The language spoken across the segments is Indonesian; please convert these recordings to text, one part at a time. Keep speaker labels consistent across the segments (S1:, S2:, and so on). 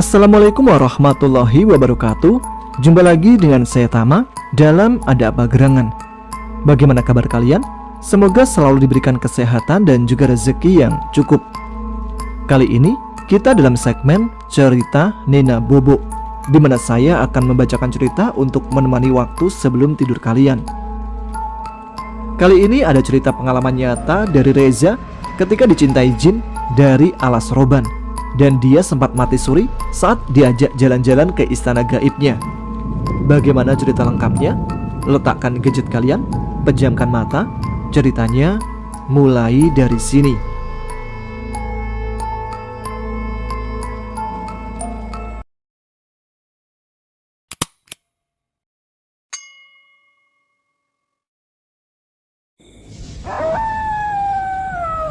S1: Assalamualaikum warahmatullahi wabarakatuh. Jumpa lagi dengan saya Tama dalam Ada Apa Gerangan. Bagaimana kabar kalian? Semoga selalu diberikan kesehatan dan juga rezeki yang cukup. Kali ini kita dalam segmen Cerita Nena Bobo, di mana saya akan membacakan cerita untuk menemani waktu sebelum tidur kalian. Kali ini ada cerita pengalaman nyata dari Reza ketika dicintai jin dari alas roban, dan dia sempat mati suri saat diajak jalan-jalan ke istana gaibnya. Bagaimana cerita lengkapnya? Letakkan gadget kalian, pejamkan mata, ceritanya mulai dari sini.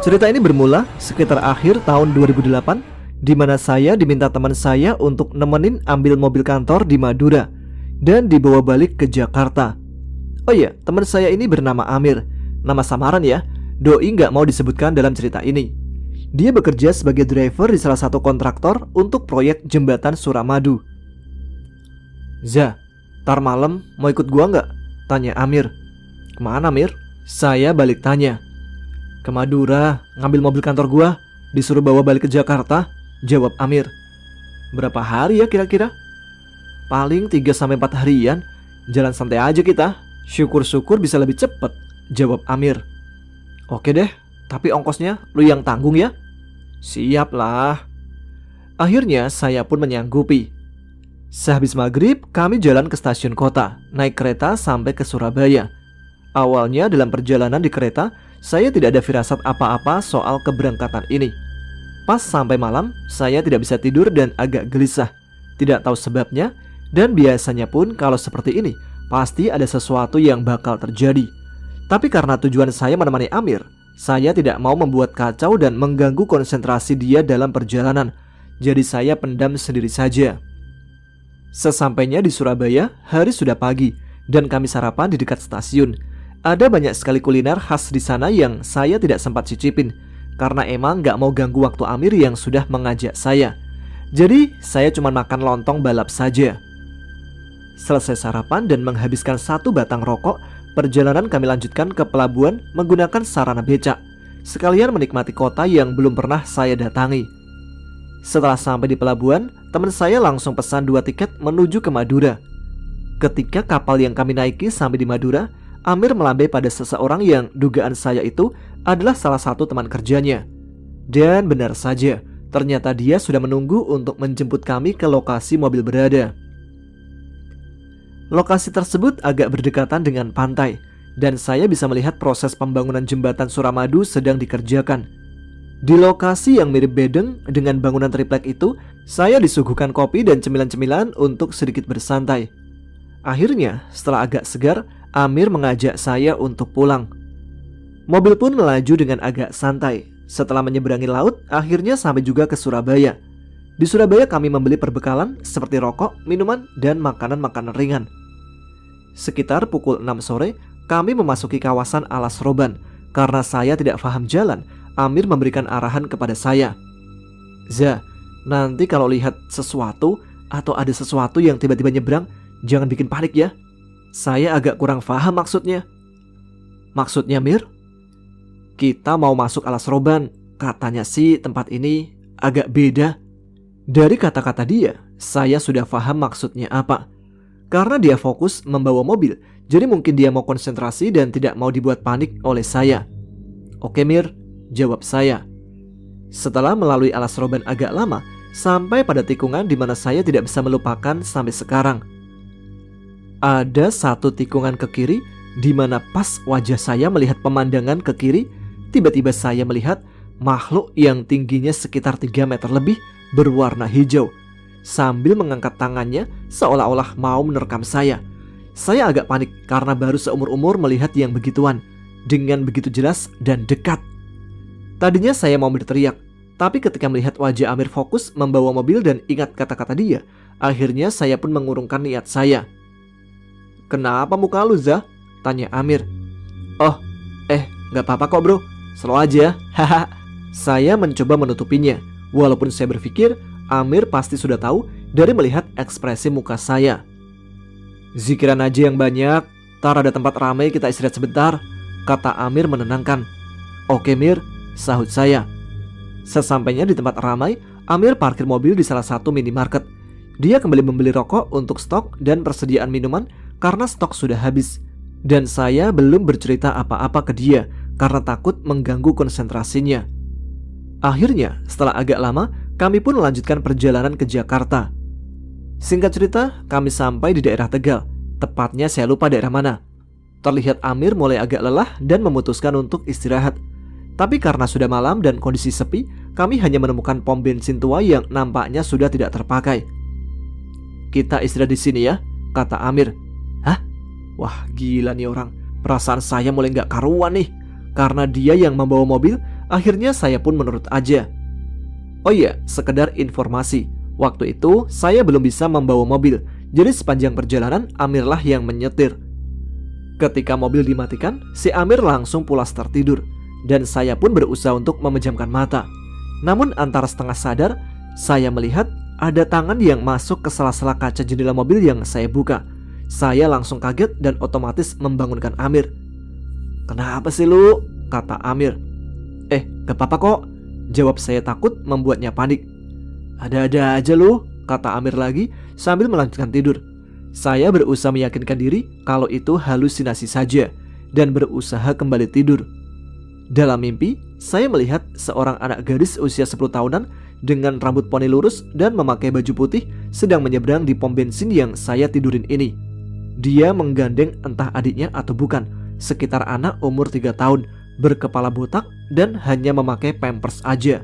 S1: Cerita ini bermula sekitar akhir tahun 2008, di mana saya diminta teman saya untuk nemenin ambil mobil kantor di Madura dan dibawa balik ke Jakarta. Oh iya, teman saya ini bernama Amir, nama samaran ya. Doi nggak mau disebutkan dalam cerita ini. Dia bekerja sebagai driver di salah satu kontraktor untuk proyek jembatan Suramadu. "Za, tar malam mau ikut gua nggak?" tanya Amir. "Kemana, Mir?" Saya balik tanya. "Ke Madura, ngambil mobil kantor gua, disuruh bawa balik ke Jakarta," jawab Amir. "Berapa hari ya kira-kira?" "Paling 3-4 harian. Jalan santai aja kita. Syukur-syukur bisa lebih cepet," jawab Amir. "Oke deh, tapi ongkosnya lu yang tanggung ya." "Siap lah." Akhirnya saya pun menyanggupi. Sehabis maghrib kami jalan ke stasiun kota, naik kereta sampai ke Surabaya. Awalnya dalam perjalanan di kereta, saya tidak ada firasat apa-apa soal keberangkatan ini. Pas sampai malam, saya tidak bisa tidur dan agak gelisah. Tidak tahu sebabnya, dan biasanya pun kalau seperti ini, pasti ada sesuatu yang bakal terjadi. Tapi karena tujuan saya menemani Amir, saya tidak mau membuat kacau dan mengganggu konsentrasi dia dalam perjalanan. Jadi saya pendam sendiri saja. Sesampainya di Surabaya, hari sudah pagi, dan kami sarapan di dekat stasiun. Ada banyak sekali kuliner khas di sana yang saya tidak sempat cicipin, karena emang gak mau ganggu waktu Amir yang sudah mengajak saya. Jadi saya cuma makan lontong balap saja. Selesai sarapan dan menghabiskan 1 batang rokok, perjalanan kami lanjutkan ke pelabuhan menggunakan sarana becak, sekalian menikmati kota yang belum pernah saya datangi. Setelah sampai di pelabuhan, teman saya langsung pesan 2 tiket menuju ke Madura. Ketika kapal yang kami naiki sampai di Madura, Amir melambai pada seseorang yang dugaan saya itu adalah salah satu teman kerjanya. Dan benar saja, ternyata dia sudah menunggu untuk menjemput kami ke lokasi mobil berada. Lokasi tersebut agak berdekatan dengan pantai, dan saya bisa melihat proses pembangunan jembatan Suramadu sedang dikerjakan. Di lokasi yang mirip bedeng dengan bangunan triplek itu, saya disuguhkan kopi dan cemilan-cemilan untuk sedikit bersantai. Akhirnya, setelah agak segar, Amir mengajak saya untuk pulang. Mobil pun melaju dengan agak santai. Setelah menyeberangi laut, akhirnya sampai juga ke Surabaya. Di Surabaya kami membeli perbekalan seperti rokok, minuman, dan makanan-makanan ringan. Sekitar pukul 6 sore, kami memasuki kawasan alas roban. Karena saya tidak paham jalan, Amir memberikan arahan kepada saya. "Za, nanti kalau lihat sesuatu atau ada sesuatu yang tiba-tiba nyebrang, jangan bikin panik ya." Saya agak kurang paham maksudnya. "Maksudnya, Mir?" "Kita mau masuk alas roban. Katanya sih tempat ini agak beda." Dari kata-kata dia, saya sudah paham maksudnya apa. Karena dia fokus membawa mobil, jadi mungkin dia mau konsentrasi dan tidak mau dibuat panik oleh saya. "Oke, Mir," jawab saya. Setelah melalui alas roban agak lama, sampai pada tikungan di mana saya tidak bisa melupakan sampai sekarang. Ada satu tikungan ke kiri, di mana pas wajah saya melihat pemandangan ke kiri, tiba-tiba saya melihat makhluk yang tingginya sekitar 3 meter lebih berwarna hijau, sambil mengangkat tangannya seolah-olah mau menerkam saya. Saya agak panik karena baru seumur-umur melihat yang begituan, dengan begitu jelas dan dekat. Tadinya saya mau berteriak, tapi ketika melihat wajah Amir fokus membawa mobil dan ingat kata-kata dia, akhirnya saya pun mengurungkan niat saya. "Kenapa muka lu, Za?" tanya Amir. "Oh, gak apa-apa kok bro, slow aja, haha." Saya mencoba menutupinya, walaupun saya berpikir Amir pasti sudah tahu dari melihat ekspresi muka saya. "Zikiran aja yang banyak, tar ada tempat ramai kita istirahat sebentar," kata Amir menenangkan. "Oke Mir," sahut saya. Sesampainya di tempat ramai, Amir parkir mobil di salah satu minimarket. Dia kembali membeli rokok untuk stok dan persediaan minuman karena stok sudah habis. Dan saya belum bercerita apa-apa ke dia karena takut mengganggu konsentrasinya. Akhirnya, setelah agak lama, kami pun melanjutkan perjalanan ke Jakarta. Singkat cerita, kami sampai di daerah Tegal. Tepatnya saya lupa daerah mana. Terlihat Amir mulai agak lelah dan memutuskan untuk istirahat. Tapi karena sudah malam dan kondisi sepi, kami hanya menemukan pom bensin tua yang nampaknya sudah tidak terpakai. "Kita istirahat di sini ya," kata Amir. "Hah? Wah, gila nih orang. Perasaan saya mulai gak karuan nih. Karena dia yang membawa mobil, akhirnya saya pun menurut aja. Oh iya, sekedar informasi. Waktu itu saya belum bisa membawa mobil, jadi sepanjang perjalanan Amirlah yang menyetir. Ketika mobil dimatikan, si Amir langsung pulas tertidur, dan saya pun berusaha untuk memejamkan mata. Namun antara setengah sadar, saya melihat ada tangan yang masuk ke sela-sela kaca jendela mobil yang saya buka. Saya langsung kaget dan otomatis membangunkan Amir. "Kenapa sih lu?" kata Amir. Gak apa-apa kok," jawab saya takut membuatnya panik. "Ada-ada aja lu," kata Amir lagi sambil melanjutkan tidur. Saya berusaha meyakinkan diri kalau itu halusinasi saja dan berusaha kembali tidur. Dalam mimpi, saya melihat seorang anak gadis usia 10 tahunan dengan rambut poni lurus dan memakai baju putih sedang menyeberang di pom bensin yang saya tidurin ini. Dia menggandeng entah adiknya atau bukan, sekitar anak umur 3 tahun, berkepala botak dan hanya memakai pampers aja.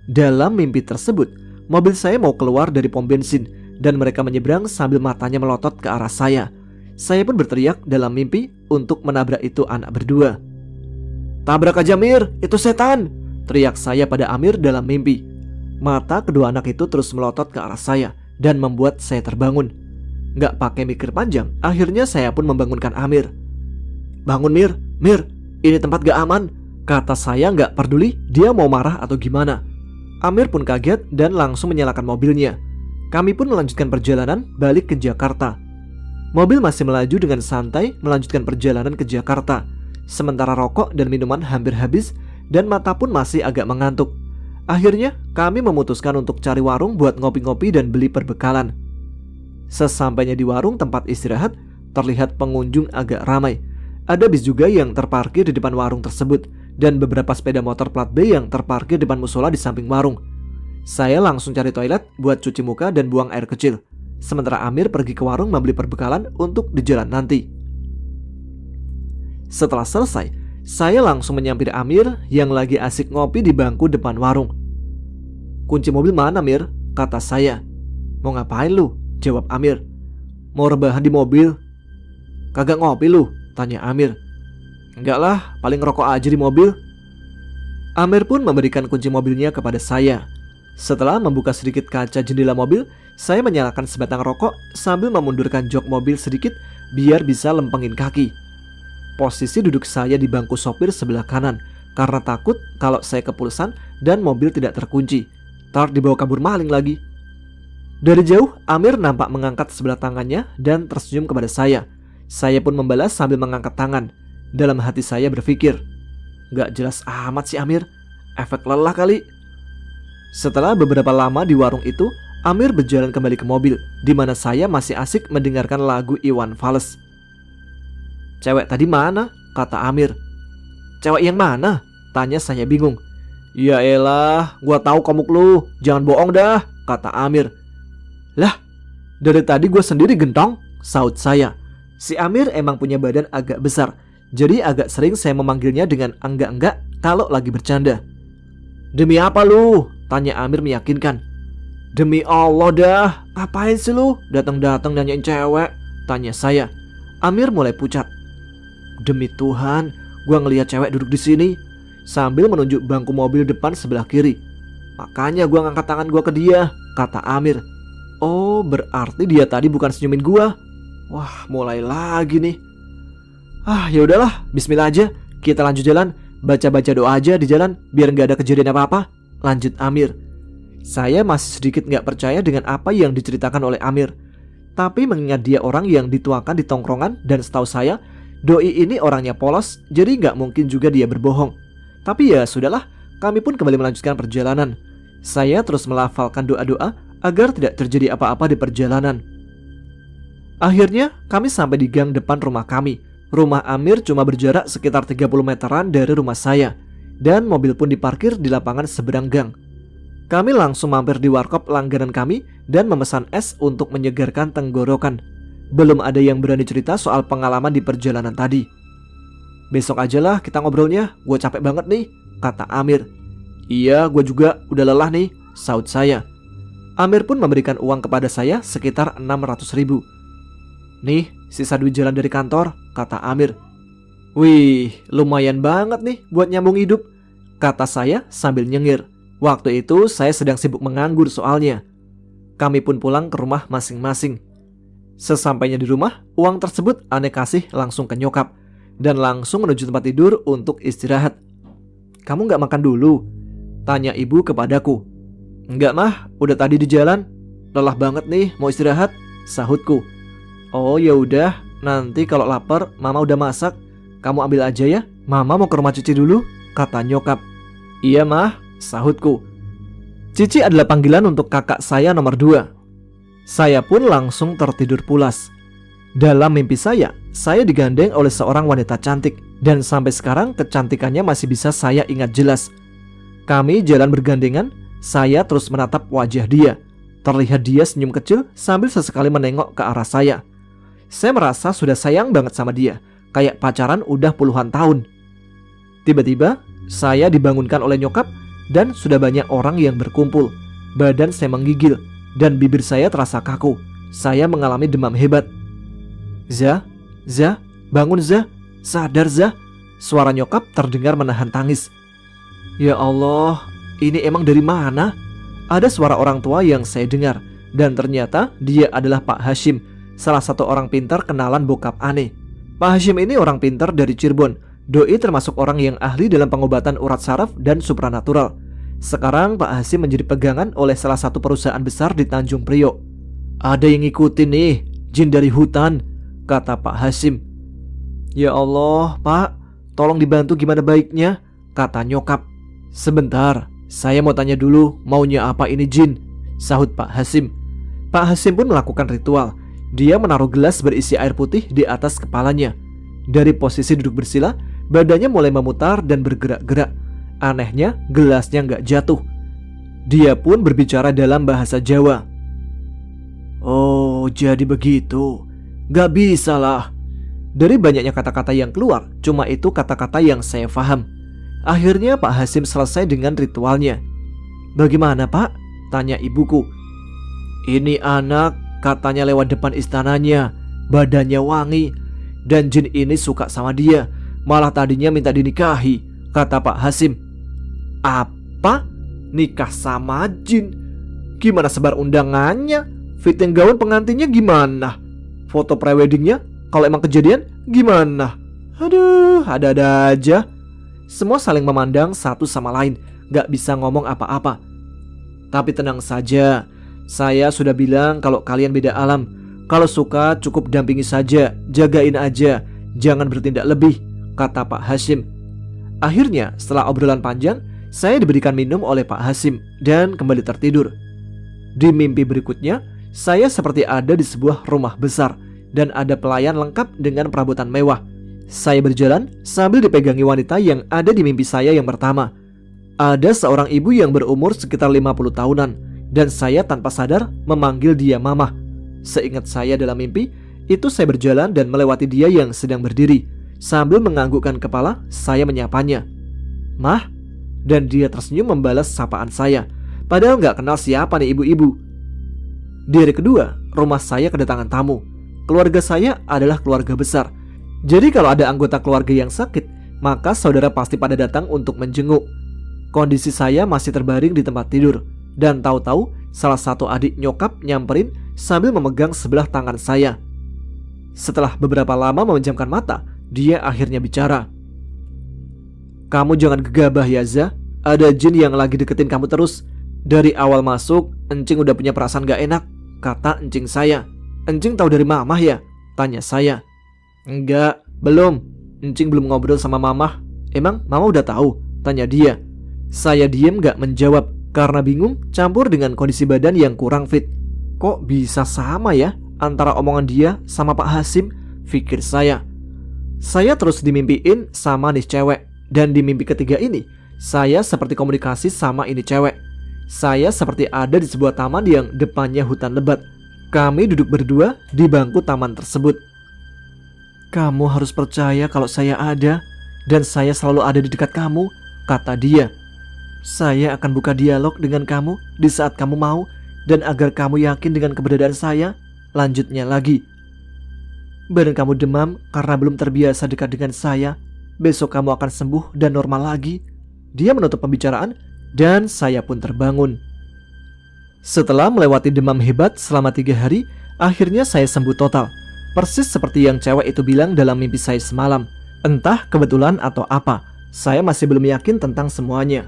S1: Dalam mimpi tersebut, mobil saya mau keluar dari pom bensin dan mereka menyeberang sambil matanya melotot ke arah saya. Saya pun berteriak dalam mimpi untuk menabrak itu anak berdua. "Tabrak aja Mir, itu setan!" teriak saya pada Amir dalam mimpi. Mata kedua anak itu terus melotot ke arah saya dan membuat saya terbangun. Gak pakai mikir panjang, akhirnya saya pun membangunkan Amir. "Bangun Mir, Mir, ini tempat gak aman," kata saya gak peduli dia mau marah atau gimana. Amir pun kaget dan langsung menyalakan mobilnya. Kami pun melanjutkan perjalanan balik ke Jakarta. Mobil masih melaju dengan santai melanjutkan perjalanan ke Jakarta. Sementara rokok dan minuman hampir habis dan mata pun masih agak mengantuk. Akhirnya kami memutuskan untuk cari warung buat ngopi-ngopi dan beli perbekalan. Sesampainya di warung tempat istirahat, terlihat pengunjung agak ramai. Ada bis juga yang terparkir di depan warung tersebut dan beberapa sepeda motor plat B yang terparkir depan musola di samping warung. Saya langsung cari toilet buat cuci muka dan buang air kecil. Sementara Amir pergi ke warung membeli perbekalan untuk di jalan nanti. Setelah selesai, saya langsung menyampiri Amir yang lagi asik ngopi di bangku depan warung. "Kunci mobil mana Mir?" kata saya. "Mau ngapain lu?" jawab Amir. "Mau rebahan di mobil." "Kagak ngopi lu?" tanya Amir. "Enggak lah, paling ngerokok aja di mobil." Amir pun memberikan kunci mobilnya kepada saya. Setelah membuka sedikit kaca jendela mobil, saya menyalakan sebatang rokok sambil memundurkan jok mobil sedikit biar bisa lempengin kaki. Posisi duduk saya di bangku sopir sebelah kanan karena takut kalau saya kepulsan dan mobil tidak terkunci, ntar dibawa kabur maling lagi. Dari jauh, Amir nampak mengangkat sebelah tangannya dan tersenyum kepada saya. Saya pun membalas sambil mengangkat tangan. Dalam hati saya berpikir, gak jelas amat si Amir, efek lelah kali. Setelah beberapa lama di warung itu, Amir berjalan kembali ke mobil, di mana saya masih asik mendengarkan lagu Iwan Fals. "Cewek tadi mana?" kata Amir. "Cewek yang mana?" tanya saya bingung. "Ya elah, gua tahu komuk lu, jangan bohong dah," kata Amir. "Lah, dari tadi gua sendiri gentong," saut saya. Si Amir emang punya badan agak besar, jadi agak sering saya memanggilnya dengan enggak-enggak kalau lagi bercanda. "Demi apa lu?" tanya Amir meyakinkan. "Demi Allah dah, ngapain sih lu datang-datang nanyain cewek?" tanya saya. Amir mulai pucat. "Demi Tuhan, gua ngelihat cewek duduk di sini," sambil menunjuk bangku mobil depan sebelah kiri. "Makanya gua ngangkat tangan gua ke dia," kata Amir. "Oh, berarti dia tadi bukan senyumin gua. Wah, mulai lagi nih. Ya udahlah, bismillah aja. Kita lanjut jalan, baca-baca doa aja di jalan biar nggak ada kejadian apa-apa," lanjut Amir. Saya masih sedikit gak percaya dengan apa yang diceritakan oleh Amir. Tapi mengingat dia orang yang dituakan di tongkrongan, dan setahu saya doi ini orangnya polos, jadi gak mungkin juga dia berbohong. Tapi ya sudahlah, kami pun kembali melanjutkan perjalanan. Saya terus melafalkan doa-doa agar tidak terjadi apa-apa di perjalanan. Akhirnya kami sampai di gang depan rumah kami. Rumah Amir cuma berjarak sekitar 30 meteran dari rumah saya, dan mobil pun diparkir di lapangan seberang gang. Kami langsung mampir di warkop langganan kami dan memesan es untuk menyegarkan tenggorokan. Belum ada yang berani cerita soal pengalaman di perjalanan tadi. "Besok aja lah kita ngobrolnya, gue capek banget nih," kata Amir. "Iya, gue juga udah lelah nih," sahut saya. Amir pun memberikan uang kepada saya sekitar 600 ribu. "Nih, sisa duit jalan dari kantor," kata Amir. "Wih, lumayan banget nih buat nyambung hidup," kata saya sambil nyengir. Waktu itu saya sedang sibuk menganggur soalnya. Kami pun pulang ke rumah masing-masing. Sesampainya di rumah, uang tersebut Ane kasih langsung ke nyokap dan langsung menuju tempat tidur untuk istirahat. "Kamu gak makan dulu?" tanya ibu kepadaku. "Enggak mah, udah tadi di jalan. Lelah banget nih, mau istirahat," sahutku. "Oh ya udah, nanti kalau lapar mama udah masak, kamu ambil aja ya. Mama mau ke rumah Cici dulu," kata nyokap. "Iya mah," sahutku. Cici adalah panggilan untuk kakak saya nomor 2. Saya pun langsung tertidur pulas. Dalam mimpi saya digandeng oleh seorang wanita cantik, dan sampai sekarang kecantikannya masih bisa saya ingat jelas. Kami jalan bergandengan, saya terus menatap wajah dia. Terlihat dia senyum kecil sambil sesekali menengok ke arah saya. Saya merasa sudah sayang banget sama dia, kayak pacaran udah puluhan tahun. Tiba-tiba saya dibangunkan oleh nyokap dan sudah banyak orang yang berkumpul. Badan saya menggigil dan bibir saya terasa kaku. Saya mengalami demam hebat. Zah, bangun Zah, sadar Zah." Suara nyokap terdengar menahan tangis. Ya Allah, ini emang dari mana? Ada suara orang tua yang saya dengar, dan ternyata dia adalah Pak Hashim, salah satu orang pintar kenalan bokap Ane. Pak Hashim ini orang pintar dari Cirebon. Doi termasuk orang yang ahli dalam pengobatan urat saraf dan supranatural. Sekarang Pak Hashim menjadi pegangan oleh salah satu perusahaan besar di Tanjung Priok. "Ada yang ngikutin nih, jin dari hutan," kata Pak Hashim. "Ya Allah Pak, tolong dibantu gimana baiknya," kata nyokap. "Sebentar, saya mau tanya dulu maunya apa ini jin," sahut Pak Hashim. Pak Hashim pun melakukan ritual. Dia menaruh gelas berisi air putih di atas kepalanya. Dari posisi duduk bersila, badannya mulai memutar dan bergerak-gerak. Anehnya, gelasnya nggak jatuh. Dia pun berbicara dalam bahasa Jawa. "Oh, jadi begitu. Gak bisa lah." Dari banyaknya kata-kata yang keluar, cuma itu kata-kata yang saya paham. Akhirnya Pak Hashim selesai dengan ritualnya. "Bagaimana Pak?" tanya ibuku. "Ini anak katanya lewat depan istananya, badannya wangi, dan jin ini suka sama dia, malah tadinya minta dinikahi," kata Pak Hashim. "Apa? Nikah sama jin? Gimana sebar undangannya? Fitting gaun pengantinnya gimana? Foto preweddingnya kalau emang kejadian gimana? Aduh, ada-ada aja." Semua saling memandang satu sama lain, gak bisa ngomong apa-apa. "Tapi tenang saja, saya sudah bilang kalau kalian beda alam. Kalau suka cukup dampingi saja, jagain aja, jangan bertindak lebih," kata Pak Hashim. Akhirnya setelah obrolan panjang, saya diberikan minum oleh Pak Hashim dan kembali tertidur. Di mimpi berikutnya, saya seperti ada di sebuah rumah besar dan ada pelayan lengkap dengan perabotan mewah. Saya berjalan sambil dipegangi wanita yang ada di mimpi saya yang pertama. Ada seorang ibu yang berumur sekitar 50 tahunan dan saya tanpa sadar memanggil dia Mama. Seingat saya dalam mimpi, itu saya berjalan dan melewati dia yang sedang berdiri. Sambil menganggukkan kepala, saya menyapanya, "Mah?" Dan dia tersenyum membalas sapaan saya. Padahal gak kenal siapa nih ibu-ibu. Di hari kedua, rumah saya kedatangan tamu. Keluarga saya adalah keluarga besar. Jadi kalau ada anggota keluarga yang sakit, maka saudara pasti pada datang untuk menjenguk. Kondisi saya masih terbaring di tempat tidur. Dan tahu-tahu salah satu adik nyokap nyamperin sambil memegang sebelah tangan saya. Setelah beberapa lama memejamkan mata, dia akhirnya bicara. "Kamu jangan gegabah ya Zah, ada jin yang lagi deketin kamu terus. Dari awal masuk, Encing udah punya perasaan gak enak, kata encing saya. Encing tahu dari mamah ya? Tanya saya. Enggak, belum. Encing belum ngobrol sama mamah. Emang mama udah tahu? Tanya dia. Saya diem gak menjawab karena bingung campur dengan kondisi badan yang kurang fit. Kok bisa sama ya antara omongan dia sama Pak Hasim? Pikir saya. Saya terus dimimpiin sama nih cewek. Dan di mimpi ketiga ini, saya seperti komunikasi sama ini cewek. Saya seperti ada di sebuah taman yang depannya hutan lebat. Kami duduk berdua di bangku taman tersebut. Kamu harus percaya kalau saya ada, dan saya selalu ada di dekat kamu, kata dia. Saya akan buka dialog dengan kamu di saat kamu mau, dan agar kamu yakin dengan keberadaan saya, lanjutnya lagi. Badan kamu demam karena belum terbiasa dekat dengan saya. Besok kamu akan sembuh dan normal lagi. Dia menutup pembicaraan dan saya pun terbangun. Setelah melewati demam hebat selama 3 hari, akhirnya saya sembuh total. Persis seperti yang cewek itu bilang dalam mimpi saya semalam. Entah kebetulan atau apa, saya masih belum yakin tentang semuanya.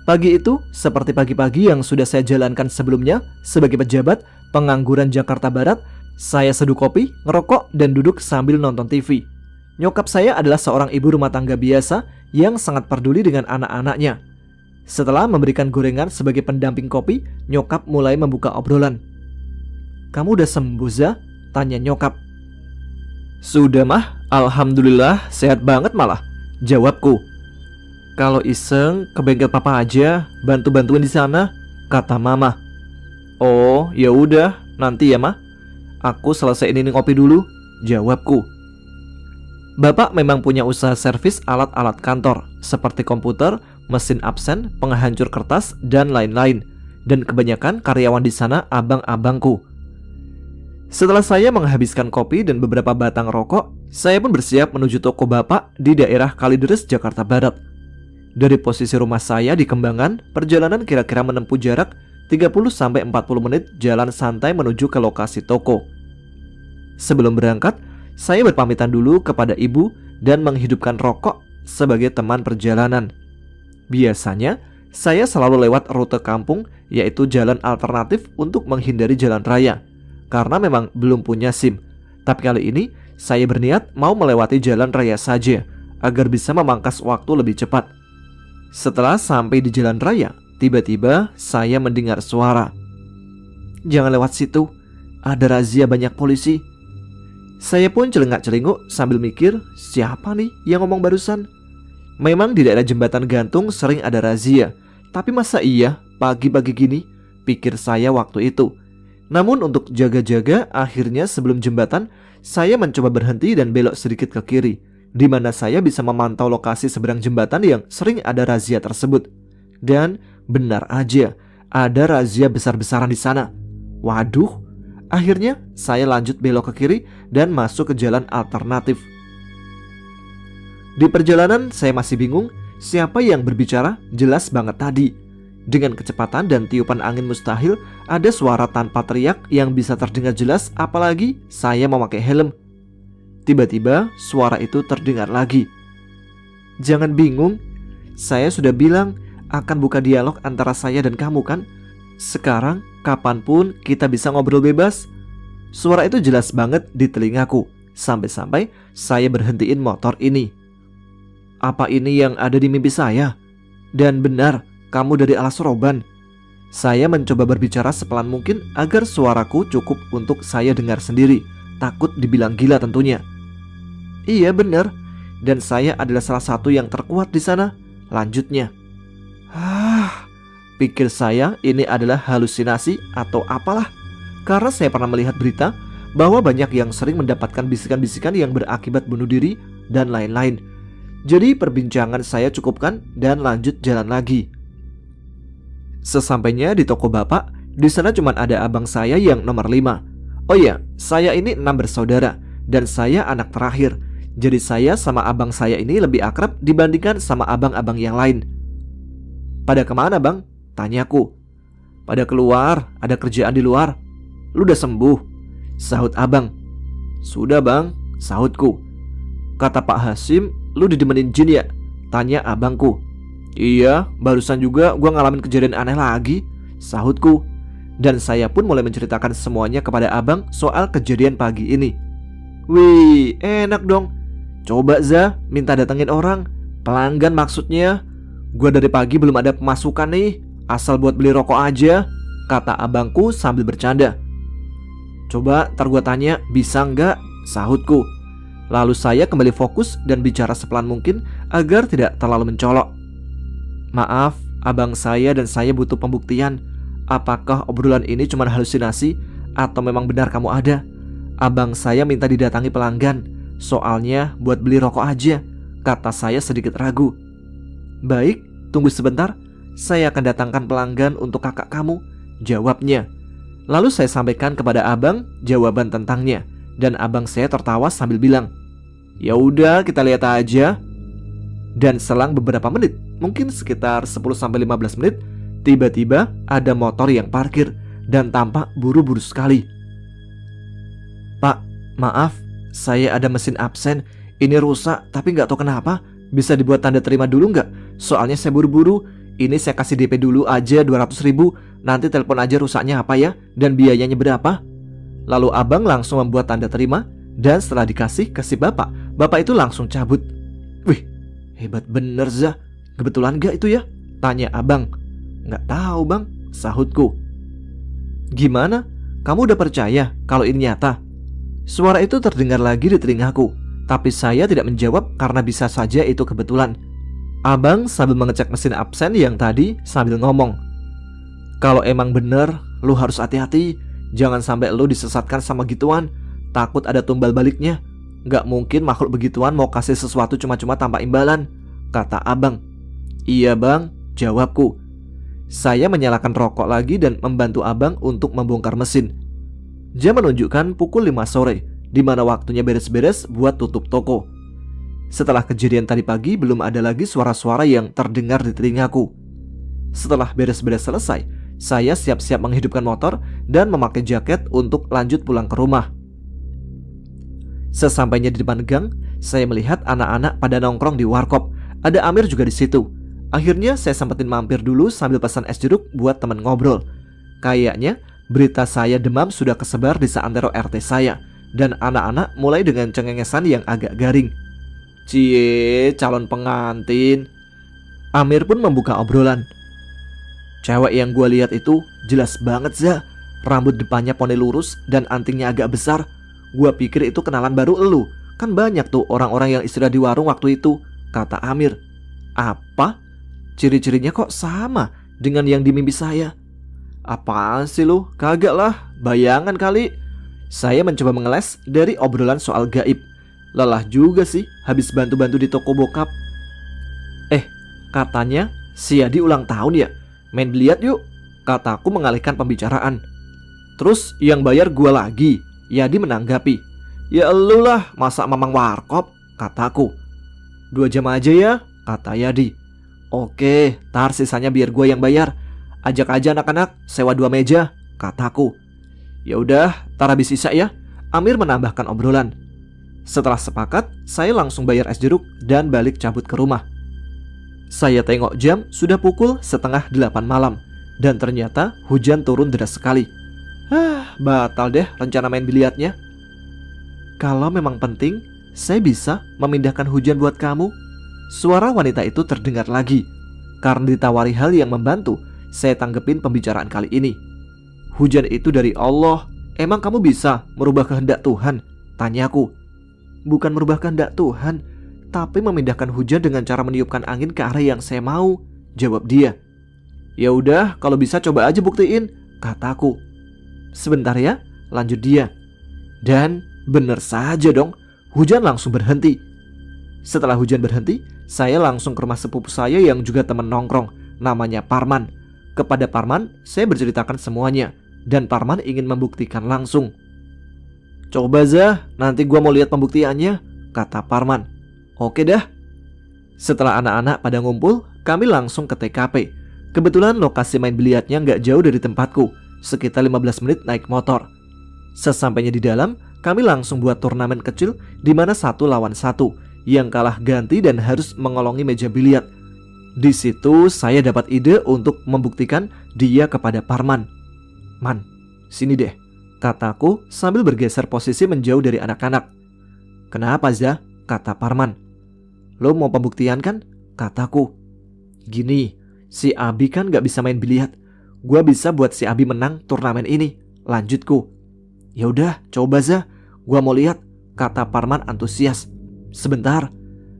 S1: Pagi itu, seperti pagi-pagi yang sudah saya jalankan sebelumnya, sebagai pejabat pengangguran Jakarta Barat, saya seduh kopi, ngerokok, dan duduk sambil nonton TV. Nyokap saya adalah seorang ibu rumah tangga biasa yang sangat peduli dengan anak-anaknya. Setelah memberikan gorengan sebagai pendamping kopi, nyokap mulai membuka obrolan. Kamu udah sembuh, Za? Tanya nyokap. Sudah mah, alhamdulillah sehat banget malah, jawabku. Kalau iseng ke bengkel papa aja, bantu-bantuin di sana, kata mama. Oh, ya udah, nanti ya mah. Aku selesaiin ini kopi dulu, jawabku. Bapak memang punya usaha servis alat-alat kantor seperti komputer, mesin absen, penghancur kertas, dan lain-lain. Dan kebanyakan karyawan di sana abang-abangku. Setelah saya menghabiskan kopi dan beberapa batang rokok, saya pun bersiap menuju toko bapak di daerah Kalideres, Jakarta Barat. Dari posisi rumah saya di Kembangan, perjalanan kira-kira menempuh jarak 30-40 menit jalan santai menuju ke lokasi toko. Sebelum berangkat, saya berpamitan dulu kepada ibu dan menghidupkan rokok sebagai teman perjalanan. Biasanya, saya selalu lewat rute kampung, yaitu jalan alternatif untuk menghindari jalan raya, karena memang belum punya SIM. Tapi kali ini, saya berniat mau melewati jalan raya saja, agar bisa memangkas waktu lebih cepat. Setelah sampai di jalan raya, tiba-tiba saya mendengar suara. Jangan lewat situ, ada razia banyak polisi. Saya pun celengak-celinguk sambil mikir, siapa nih yang ngomong barusan? Memang di daerah jembatan gantung sering ada razia, tapi masa iya pagi-pagi gini? Pikir saya waktu itu. Namun untuk jaga-jaga, akhirnya sebelum jembatan, saya mencoba berhenti dan belok sedikit ke kiri, di mana saya bisa memantau lokasi seberang jembatan yang sering ada razia tersebut. Dan benar aja, ada razia besar-besaran di sana. Waduh, akhirnya saya lanjut belok ke kiri dan masuk ke jalan alternatif. Di perjalanan saya masih bingung siapa yang berbicara jelas banget tadi. Dengan kecepatan dan tiupan angin mustahil, ada suara tanpa teriak yang bisa terdengar jelas, apalagi saya memakai helm. Tiba-tiba suara itu terdengar lagi. Jangan bingung, saya sudah bilang akan buka dialog antara saya dan kamu kan? Sekarang kapanpun kita bisa ngobrol bebas. Suara itu jelas banget di telingaku. Sampai-sampai saya berhentiin motor ini. Apa ini yang ada di mimpi saya? Dan benar, kamu dari alas roban. Saya mencoba berbicara sepelan mungkin agar suaraku cukup untuk saya dengar sendiri. Takut dibilang gila tentunya. Iya benar, dan saya adalah salah satu yang terkuat di sana. Lanjutnya. Pikir saya ini adalah halusinasi atau apalah. Karena saya pernah melihat berita bahwa banyak yang sering mendapatkan bisikan-bisikan yang berakibat bunuh diri dan lain-lain. Jadi perbincangan saya cukupkan dan lanjut jalan lagi. Sesampainya di toko bapak, di sana cuma ada abang saya yang nomor 5. Oh iya, saya ini 6 bersaudara dan saya anak terakhir. Jadi saya sama abang saya ini lebih akrab dibandingkan sama abang-abang yang lain. Pada kemana bang? Tanyaku. Pada keluar, ada kerjaan di luar. Lu udah sembuh? Sahut abang. Sudah bang, sahutku. Kata Pak Hasim, lu didemenin jin ya? Tanya abangku. Iya, barusan juga gue ngalamin kejadian aneh lagi, sahutku. Dan saya pun mulai menceritakan semuanya kepada abang soal kejadian pagi ini. Wih, enak dong. Coba Za, minta datengin orang. Pelanggan maksudnya. Gua dari pagi belum ada pemasukan nih, asal buat beli rokok aja, kata abangku sambil bercanda. Coba ntar gua tanya, bisa nggak? Sahutku. Lalu saya kembali fokus dan bicara sepelan mungkin agar tidak terlalu mencolok. Maaf, abang saya dan saya butuh pembuktian. Apakah obrolan ini cuma halusinasi atau memang benar kamu ada? Abang saya minta didatangi pelanggan, soalnya buat beli rokok aja, kata saya sedikit ragu. Baik, tunggu sebentar, saya akan datangkan pelanggan untuk kakak kamu, jawabnya. Lalu saya sampaikan kepada abang jawaban tentangnya, dan abang saya tertawa sambil bilang, ya udah kita lihat aja. Dan selang beberapa menit, mungkin sekitar 10-15 menit, tiba-tiba ada motor yang parkir dan tampak buru-buru sekali. Pak, maaf, saya ada mesin absen, ini rusak tapi nggak tahu kenapa. Bisa dibuat tanda terima dulu nggak? Soalnya saya buru-buru. Ini saya kasih DP dulu aja 200.000. Nanti telepon aja rusaknya apa ya, dan biayanya berapa. Lalu abang langsung membuat tanda terima. Dan setelah dikasih ke si bapak, bapak itu langsung cabut. Wih, hebat bener Zah. Kebetulan gak itu ya? Tanya abang. Nggak tahu bang, sahutku. Gimana? Kamu udah percaya kalau ini nyata? Suara itu terdengar lagi di telingaku. Tapi saya tidak menjawab karena bisa saja itu kebetulan. Abang sambil mengecek mesin absen yang tadi sambil ngomong, kalau emang bener, lu harus hati-hati. Jangan sampai lu disesatkan sama gituan. Takut ada tumbal baliknya. Gak mungkin makhluk begituan mau kasih sesuatu cuma-cuma tanpa imbalan, kata abang. Iya bang, jawabku. Saya menyalakan rokok lagi dan membantu abang untuk membongkar mesin. Jam menunjukkan pukul 5 sore, di mana waktunya beres-beres buat tutup toko. Setelah kejadian tadi pagi, belum ada lagi suara-suara yang terdengar di telingaku. Setelah beres-beres selesai, saya siap-siap menghidupkan motor dan memakai jaket untuk lanjut pulang ke rumah. Sesampainya di depan gang, saya melihat anak-anak pada nongkrong di warkop. Ada Amir juga di situ. Akhirnya saya sempetin mampir dulu sambil pesan es jeruk buat teman ngobrol. Kayaknya berita saya demam sudah kesebar di seantero RT saya. Dan anak-anak mulai dengan cengengesan yang agak garing. Cie, calon pengantin. Amir pun membuka obrolan. Cewek yang gue lihat itu jelas banget Zah. Rambut depannya poni lurus dan antingnya agak besar. Gue pikir itu kenalan baru elu. Kan banyak tuh orang-orang yang istirahat di warung waktu itu, kata Amir. Apa? Ciri-cirinya kok sama dengan yang di mimpi saya? Apaan sih lu? Kagak lah, bayangan kali. Saya mencoba mengeles dari obrolan soal gaib. Lelah juga sih habis bantu-bantu di toko bokap. Katanya si Yadi ulang tahun ya? Main biliar yuk, kataku mengalihkan pembicaraan. Terus yang bayar gua lagi, Yadi menanggapi. Ya elu lah, masa mamang warkop, kataku. 2 jam aja ya, kata Yadi. Oke, tar sisanya biar gua yang bayar. Ajak aja anak-anak sewa 2 meja, kataku. Ya udah, tar habis sisa ya, Amir menambahkan obrolan. Setelah sepakat, saya langsung bayar es jeruk dan balik cabut ke rumah. Saya tengok jam, sudah pukul 7:30 malam. Dan ternyata hujan turun deras sekali. Batal deh rencana main biliarnya. Kalau memang penting, saya bisa memindahkan hujan buat kamu. Suara wanita itu terdengar lagi. Karena ditawari hal yang membantu, saya tanggepin pembicaraan kali ini. Hujan itu dari Allah. Emang kamu bisa merubah kehendak Tuhan? Tanyaku. Bukan merubah kehendak Tuhan, tapi memindahkan hujan dengan cara meniupkan angin ke arah yang saya mau, jawab dia. Ya udah, kalau bisa coba aja buktiin, kataku. Sebentar ya, lanjut dia. Dan bener saja dong, hujan langsung berhenti. Setelah hujan berhenti, saya langsung ke rumah sepupu saya yang juga teman nongkrong, namanya Parman. Kepada Parman, saya berceritakan semuanya. Dan Parman ingin membuktikan langsung. Coba Zah, nanti gua mau lihat pembuktiannya, kata Parman. Oke dah. Setelah anak-anak pada ngumpul, kami langsung ke TKP. Kebetulan lokasi main biliarnya gak jauh dari tempatku, sekitar 15 menit naik motor. Sesampainya di dalam, kami langsung buat turnamen kecil di mana 1 lawan 1, yang kalah ganti dan harus mengolongi meja biliar. Di situ saya dapat ide untuk membuktikan dia kepada Parman. "Man, sini deh," kataku sambil bergeser posisi menjauh dari anak-anak. "Kenapa, Zah?" kata Parman. "Lo mau pembuktian kan?" kataku. "Gini, si Abi kan gak bisa main biliar. Gua bisa buat si Abi menang turnamen ini," lanjutku. "Ya udah, coba Zah, gua mau lihat," kata Parman antusias. "Sebentar."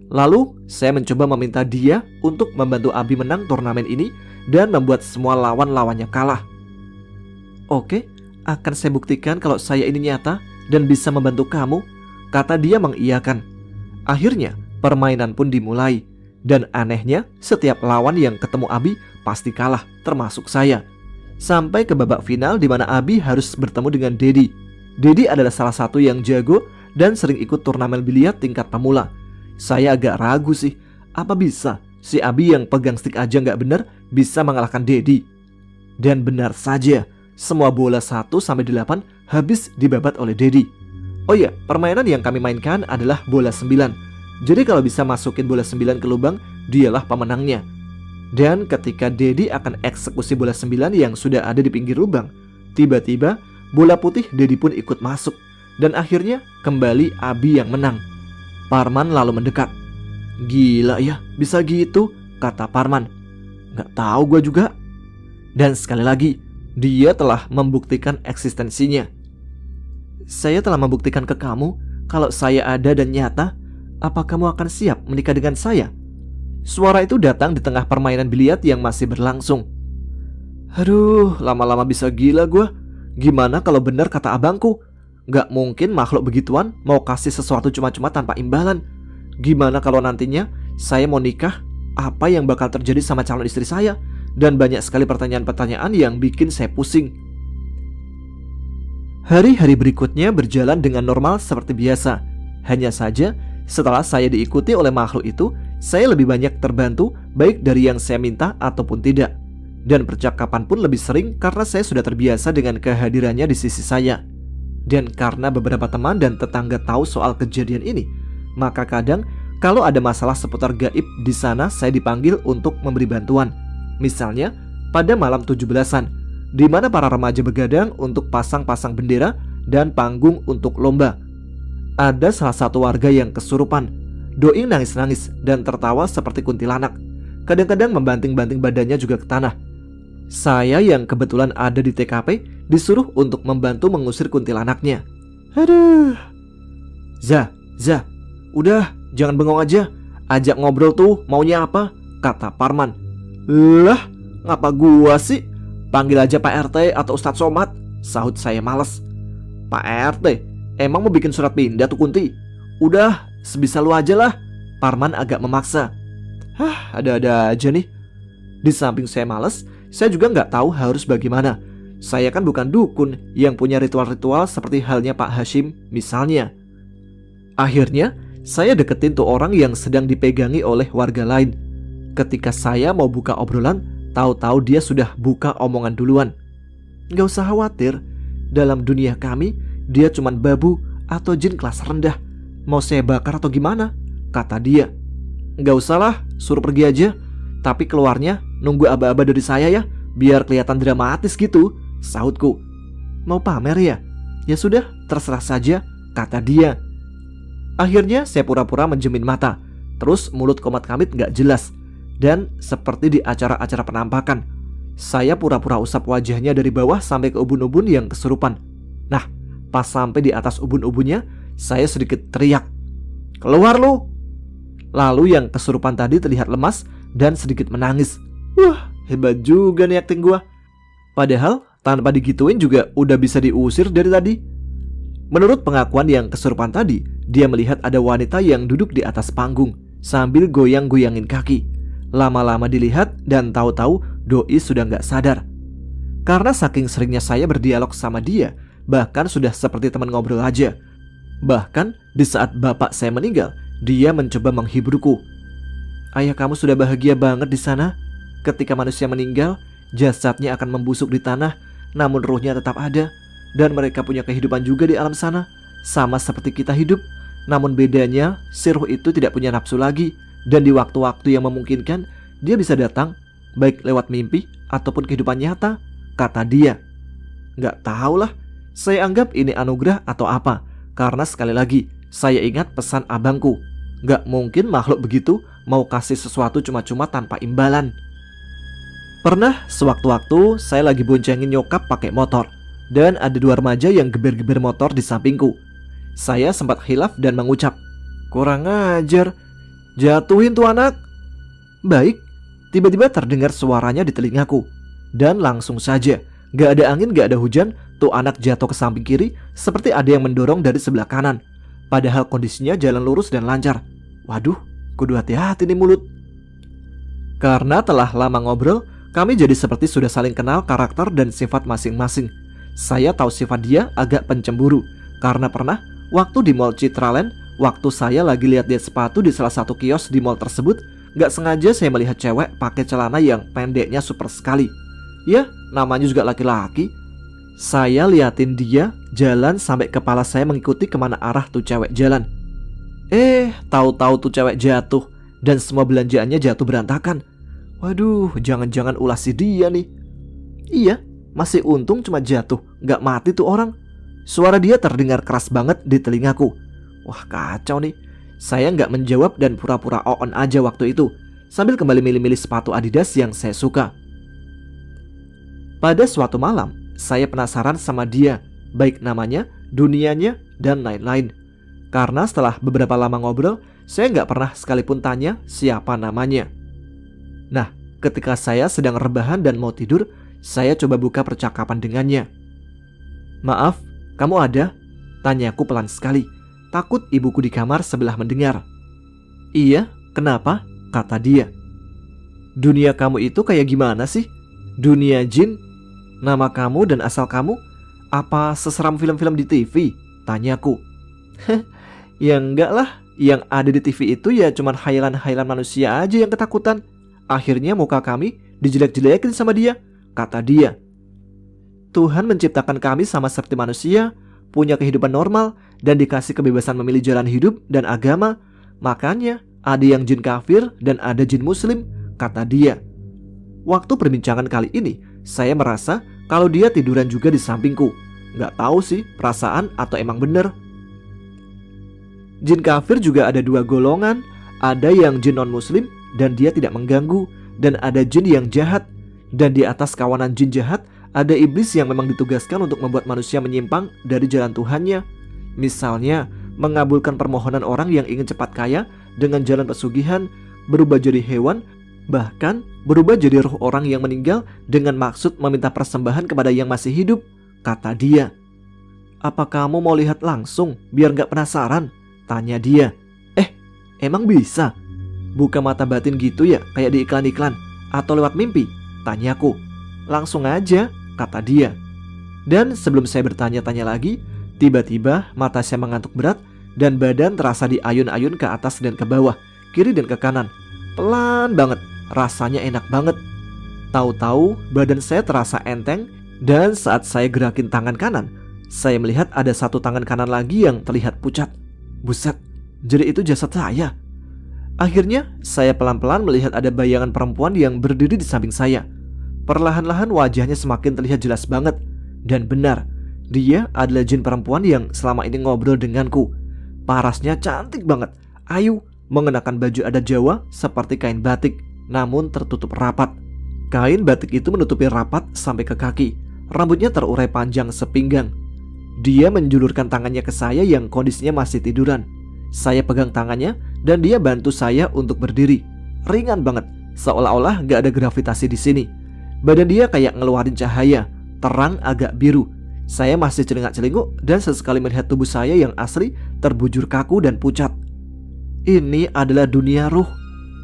S1: Lalu saya mencoba meminta dia untuk membantu Abi menang turnamen ini dan membuat semua lawan-lawannya kalah. "Oke, akan saya buktikan kalau saya ini nyata dan bisa membantu kamu," kata dia mengiyakan. Akhirnya permainan pun dimulai. Dan anehnya setiap lawan yang ketemu Abi pasti kalah, termasuk saya. Sampai ke babak final di mana Abi harus bertemu dengan Dedi. Dedi adalah salah satu yang jago dan sering ikut turnamen biliar tingkat pemula. Saya agak ragu sih, apa bisa si Abi yang pegang stick aja nggak bener bisa mengalahkan Dedi? Dan benar saja, semua bola 1-8 habis dibabat oleh Dedi. Oh iya, permainan yang kami mainkan adalah bola 9. Jadi kalau bisa masukin bola 9 ke lubang, dialah pemenangnya. Dan ketika Dedi akan eksekusi bola 9 yang sudah ada di pinggir lubang, tiba-tiba bola putih Dedi pun ikut masuk. Dan akhirnya kembali Abi yang menang. Parman lalu mendekat. "Gila ya, bisa gitu," kata Parman. "Gak tahu gue juga." Dan sekali lagi, dia telah membuktikan eksistensinya. "Saya telah membuktikan ke kamu kalau saya ada dan nyata. Apa kamu akan siap menikah dengan saya?" Suara itu datang di tengah permainan biliar yang masih berlangsung. Aduh, lama-lama bisa gila gue. Gimana kalau benar kata abangku? Gak mungkin makhluk begituan mau kasih sesuatu cuma-cuma tanpa imbalan. Gimana kalau nantinya saya mau nikah? Apa yang bakal terjadi sama calon istri saya? Dan banyak sekali pertanyaan-pertanyaan yang bikin saya pusing. Hari-hari berikutnya berjalan dengan normal seperti biasa. Hanya saja setelah saya diikuti oleh makhluk itu, saya lebih banyak terbantu baik dari yang saya minta ataupun tidak. Dan percakapan pun lebih sering karena saya sudah terbiasa dengan kehadirannya di sisi saya. Dan karena beberapa teman dan tetangga tahu soal kejadian ini, maka kadang kalau ada masalah seputar gaib di sana saya dipanggil untuk memberi bantuan. Misalnya pada malam 17-an, di mana para remaja begadang untuk pasang-pasang bendera dan panggung untuk lomba. Ada salah satu warga yang kesurupan. Doi nangis-nangis dan tertawa seperti kuntilanak. Kadang-kadang membanting-banting badannya juga ke tanah. Saya yang kebetulan ada di TKP disuruh untuk membantu mengusir kuntilanaknya. Aduh. Zah, udah jangan bengong aja. Ajak ngobrol tuh, maunya apa? Kata Parman. Lah, ngapa gua sih? Panggil aja Pak RT atau Ustadz Somad, sahut saya malas. Pak RT, emang mau bikin surat pindah tuh Kunti? Udah, sebisa lu aja lah. Parman agak memaksa. Ada-ada aja nih. Di samping saya malas, saya juga nggak tahu harus bagaimana. Saya kan bukan dukun yang punya ritual-ritual seperti halnya Pak Hashim misalnya. Akhirnya, saya deketin tuh orang yang sedang dipegangi oleh warga lain. Ketika saya mau buka obrolan, tahu-tahu dia sudah buka omongan duluan. Gak usah khawatir, dalam dunia kami, dia cuman babu atau jin kelas rendah. Mau saya bakar atau gimana? Kata dia. Gak usah lah, suruh pergi aja. Tapi keluarnya nunggu aba-aba dari saya ya, biar kelihatan dramatis gitu, sahutku. Mau pamer ya? Ya sudah, terserah saja, kata dia. Akhirnya saya pura-pura menjemin mata. Terus mulut komat kamit gak jelas. Dan seperti di acara-acara penampakan, saya pura-pura usap wajahnya dari bawah sampai ke ubun-ubun yang kesurupan. Nah, pas sampai di atas ubun-ubunnya, saya sedikit teriak, "Keluar lu!" Lalu yang kesurupan tadi terlihat lemas dan sedikit menangis. Wah, hebat juga nih akting gua. Padahal tanpa digituin juga udah bisa diusir dari tadi. Menurut pengakuan yang kesurupan tadi, dia melihat ada wanita yang duduk di atas panggung sambil goyang-goyangin kaki. Lama-lama dilihat dan tahu-tahu doi sudah gak sadar. Karena saking seringnya saya berdialog sama dia, bahkan sudah seperti teman ngobrol aja. Bahkan di saat bapak saya meninggal, dia mencoba menghiburku. Ayah kamu sudah bahagia banget di sana. Ketika manusia meninggal, jasadnya akan membusuk di tanah, namun ruhnya tetap ada. Dan mereka punya kehidupan juga di alam sana, sama seperti kita hidup. Namun bedanya, si ruh itu tidak punya nafsu lagi. Dan di waktu-waktu yang memungkinkan, Dia bisa datang, baik lewat mimpi ataupun kehidupan nyata, kata dia. Nggak tahulah, saya anggap ini anugerah atau apa. Karena sekali lagi, saya ingat pesan abangku. Nggak mungkin makhluk begitu mau kasih sesuatu cuma-cuma tanpa imbalan. Pernah sewaktu-waktu saya lagi boncengin nyokap pakai motor, dan ada dua remaja yang geber-geber motor di sampingku. Saya sempat khilaf dan mengucap, "Kurang ajar, jatuhin tuh anak." Baik, tiba-tiba terdengar suaranya di telingaku. Dan langsung saja, gak ada angin, gak ada hujan, tuh anak jatuh ke samping kiri seperti ada yang mendorong dari sebelah kanan. Padahal kondisinya jalan lurus dan lancar. Waduh, kudu hati-hati nih mulut. Karena telah lama ngobrol, kami jadi seperti sudah saling kenal karakter dan sifat masing-masing. Saya tahu sifat dia agak pencemburu, karena pernah waktu di Mall Citraland, waktu saya lagi lihat-lihat sepatu di salah satu kios di mall tersebut, gak sengaja saya melihat cewek pakai celana yang pendeknya super sekali. Ya, namanya juga laki-laki. Saya liatin dia jalan sampai kepala saya mengikuti kemana arah tuh cewek jalan. Tahu-tahu tuh cewek jatuh dan semua belanjaannya jatuh berantakan. Waduh, jangan-jangan ulah si dia nih. Iya, masih untung cuma jatuh, gak mati tuh orang. Suara dia terdengar keras banget di telingaku. Wah, kacau nih. Saya gak menjawab dan pura-pura on aja waktu itu, sambil kembali milih-milih sepatu Adidas yang saya suka. Pada suatu malam, saya penasaran sama dia, baik namanya, dunianya, dan lain-lain. Karena setelah beberapa lama ngobrol, saya gak pernah sekalipun tanya siapa namanya. Nah, ketika saya sedang rebahan dan mau tidur, saya coba buka percakapan dengannya. "Maaf, kamu ada?" tanyaku pelan sekali. Takut ibuku di kamar sebelah mendengar. "Iya, kenapa?" kata dia. "Dunia kamu itu kayak gimana sih? Dunia jin? Nama kamu dan asal kamu? Apa seseram film-film di TV?" tanyaku. "Ya enggak lah, yang ada di TV itu ya cuman khayalan-khayalan manusia aja yang ketakutan. Akhirnya muka kami dijelek-jelekin sama dia," kata dia. "Tuhan menciptakan kami sama seperti manusia, punya kehidupan normal, dan dikasih kebebasan memilih jalan hidup dan agama. Makanya ada yang jin kafir dan ada jin muslim," kata dia. Waktu perbincangan kali ini, saya merasa kalau dia tiduran juga di sampingku. Gak tahu sih perasaan atau emang bener. Jin kafir juga ada dua golongan. Ada yang jin non-muslim dan dia tidak mengganggu, dan ada jin yang jahat. Dan di atas kawanan jin jahat ada iblis yang memang ditugaskan untuk membuat manusia menyimpang dari jalan Tuhannya. Misalnya mengabulkan permohonan orang yang ingin cepat kaya dengan jalan pesugihan, berubah jadi hewan, bahkan berubah jadi roh orang yang meninggal dengan maksud meminta persembahan kepada yang masih hidup, kata dia. "Apa kamu mau lihat langsung biar gak penasaran?" tanya dia. Emang bisa? Buka mata batin gitu ya, kayak di iklan-iklan, atau lewat mimpi?" tanyaku. "Langsung aja," kata dia. Dan sebelum saya bertanya-tanya lagi, tiba-tiba mata saya mengantuk berat dan badan terasa diayun-ayun ke atas dan ke bawah, kiri dan ke kanan. Pelan banget, rasanya enak banget. Tahu-tahu badan saya terasa enteng, dan saat saya gerakin tangan kanan, saya melihat ada satu tangan kanan lagi yang terlihat pucat. Buset, jadi itu jasad saya. Akhirnya saya pelan-pelan melihat ada bayangan perempuan yang berdiri di samping saya. Perlahan-lahan wajahnya semakin terlihat jelas banget. Dan benar, dia adalah jin perempuan yang selama ini ngobrol denganku. Parasnya cantik banget, ayu, mengenakan baju adat Jawa seperti kain batik, namun tertutup rapat. Kain batik itu menutupi rapat sampai ke kaki. Rambutnya terurai panjang sepinggang. Dia menjulurkan tangannya ke saya yang kondisinya masih tiduran. Saya pegang tangannya dan dia bantu saya untuk berdiri. Ringan banget, seolah-olah gak ada gravitasi di sini. Badan dia kayak ngeluarin cahaya, terang agak biru. Saya masih celingak-celinguk dan sesekali melihat tubuh saya yang asli terbujur kaku dan pucat. Ini adalah dunia ruh.